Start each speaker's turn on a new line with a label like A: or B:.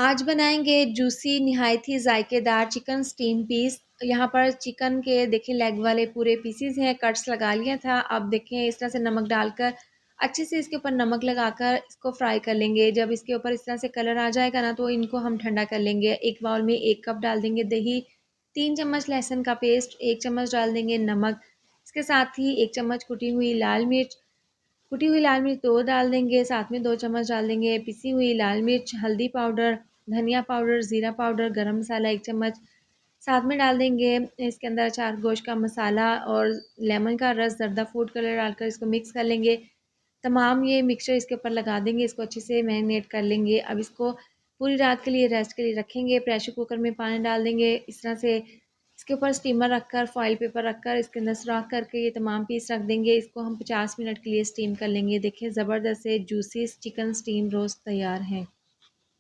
A: आज बनाएंगे जूसी नहायत ही जायकेदार चिकन स्टीम पीस। यहाँ पर चिकन के देखिए लेग वाले पूरे पीसीज हैं, कट्स लगा लिया था। अब देखें इस तरह से नमक डालकर अच्छे से इसके ऊपर नमक लगाकर इसको फ्राई कर लेंगे। जब इसके ऊपर इस तरह से कलर आ जाएगा ना तो इनको हम ठंडा कर लेंगे। एक बाउल में 1 कप डाल देंगे दही, 3 चम्मच लहसुन का पेस्ट, 1 चम्मच डाल देंगे नमक, इसके साथ ही 1 चम्मच कुटी हुई लाल मिर्च, कुटी हुई लाल मिर्च 2 डाल देंगे, साथ में 2 चम्मच डाल देंगे पिसी हुई लाल मिर्च, हल्दी पाउडर, धनिया पाउडर, ज़ीरा पाउडर, गरम मसाला 1 चम्मच, साथ में डाल देंगे इसके अंदर अचार गोश्त का मसाला और लेमन का रस, ज़र्दा फूड कलर डालकर इसको मिक्स कर लेंगे। तमाम ये मिक्सचर इसके ऊपर लगा देंगे, इसको अच्छे से मैरिनेट कर लेंगे। अब इसको पूरी रात के लिए रेस्ट के लिए रखेंगे। प्रेशर कुकर में पानी डाल देंगे, इस तरह से इसके ऊपर स्टीमर रखकर फॉइल पेपर रखकर इसके अंदर सुराख करके ये तमाम पीस रख देंगे। इसको हम 50 मिनट के लिए स्टीम कर लेंगे। देखिए ज़बरदस्त से जूसी चिकन स्टीम रोस्ट तैयार है।